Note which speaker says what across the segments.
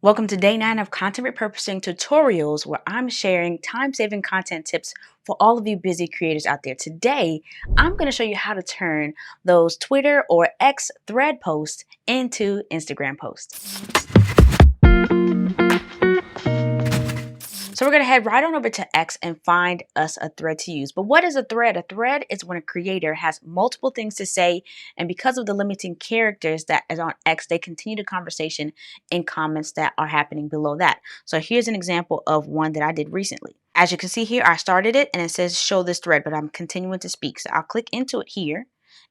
Speaker 1: Welcome to day 9 of content repurposing tutorials where I'm sharing time-saving content tips for all of you busy creators out there. Today, I'm going to show you how to turn those Twitter or X thread posts into Instagram posts. So we're going to head right on over to X and find us a thread to use. But what is a thread? A thread is when a creator has multiple things to say, and because of the limiting characters that is on X, they continue the conversation in comments that are happening below that. So here's an example of one that I did recently. As you can see here, I started it and it says show this thread, but I'm continuing to speak. So I'll click into it here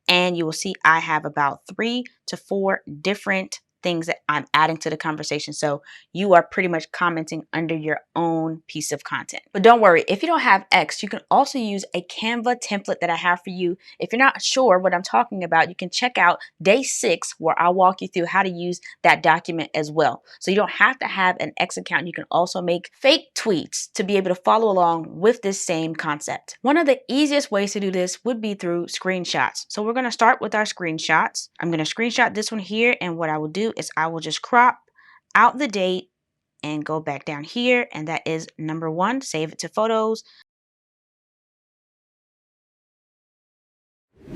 Speaker 1: and you will see I have about 3 to 4 different things that I'm adding to the conversation. So you are pretty much commenting under your own piece of content. But don't worry, if you don't have X, you can also use a Canva template that I have for you. If you're not sure what I'm talking about, you can check out day 6 where I'll walk you through how to use that document as well. So you don't have to have an X account. You can also make fake tweets to be able to follow along with this same concept. One of the easiest ways to do this would be through screenshots. So we're going to start with our screenshots. I'm going to screenshot this one here, and what I will do is I will just crop out the date and go back down here, and that is number 1. Save it to photos.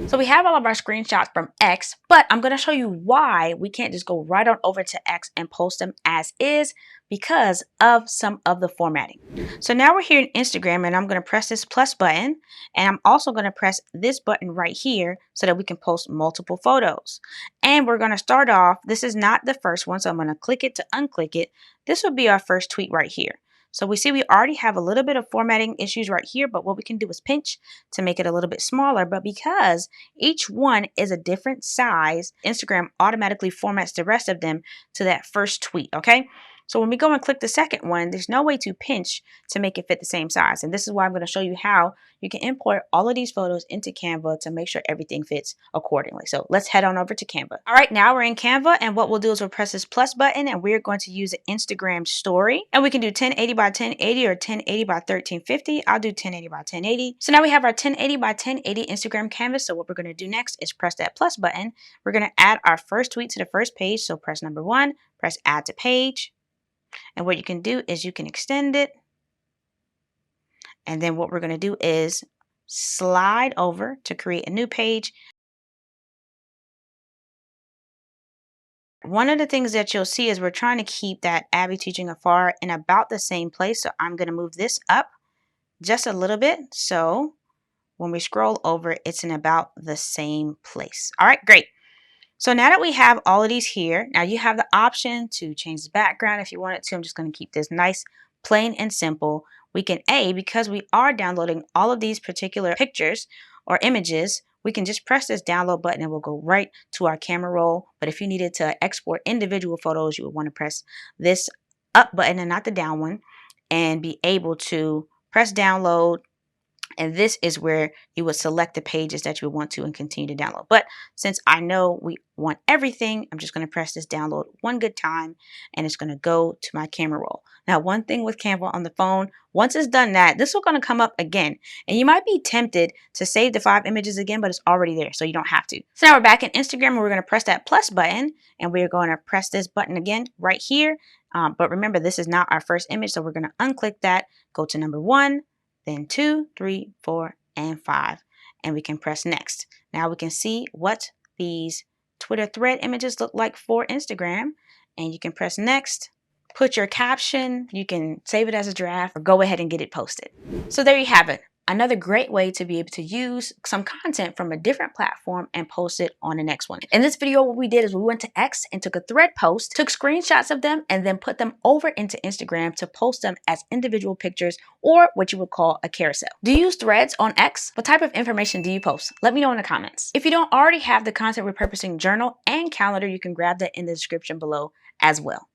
Speaker 1: So we have all of our screenshots from X, but I'm going to show you why we can't just go right on over to X and post them as is because of some of the formatting. So now we're here in Instagram, and I'm going to press this plus button, and I'm also going to press this button right here so that we can post multiple photos. And we're going to start off, this is not the first one, so I'm going to click it to unclick it. This will be our first tweet right here. So we see we already have a little bit of formatting issues right here, but what we can do is pinch to make it a little bit smaller. But because each one is a different size, Instagram automatically formats the rest of them to that first tweet, okay? So when we go and click the second one, there's no way to pinch to make it fit the same size. And this is why I'm going to show you how you can import all of these photos into Canva to make sure everything fits accordingly. So let's head on over to Canva. All right, now we're in Canva, and what we'll do is we'll press this plus button, and we're going to use an Instagram story. And we can do 1080 by 1080 or 1080 by 1350. I'll do 1080 by 1080. So now we have our 1080 by 1080 Instagram canvas. So what we're going to do next is press that plus button. We're going to add our first tweet to the first page. So press number 1, press add to page. And what you can do is you can extend it. And then what we're going to do is slide over to create a new page. One of the things that you'll see is we're trying to keep that Abby Teaching Afar in about the same place. So I'm going to move this up just a little bit. So when we scroll over, it's in about the same place. All right, great. So now that we have all of these here, now you have the option to change the background if you wanted to. I'm just going to keep this nice, plain and simple. We can, because we are downloading all of these particular pictures or images, we can just press this download button and we'll go right to our camera roll. But if you needed to export individual photos, you would want to press this up button and not the down one and be able to press download. And this is where you would select the pages that you want to and continue to download. But since I know we want everything, I'm just going to press this download one good time, and it's going to go to my camera roll. Now, one thing with Canva on the phone, once it's done that, this is going to come up again. And you might be tempted to save the 5 images again, but it's already there, so you don't have to. So now we're back in Instagram, and we're going to press that plus button, and we're going to press this button again right here. But remember, this is not our first image, so we're going to unclick that, go to number 1, then 2, 3, 4, and 5, and we can press next. Now we can see what these Twitter thread images look like for Instagram, and you can press next, put your caption, you can save it as a draft, or go ahead and get it posted. So there you have it. Another great way to be able to use some content from a different platform and post it on the next one. In this video, what we did is we went to X and took a thread post, took screenshots of them, and then put them over into Instagram to post them as individual pictures or what you would call a carousel. Do you use threads on X? What type of information do you post? Let me know in the comments. If you don't already have the content repurposing journal and calendar, you can grab that in the description below as well.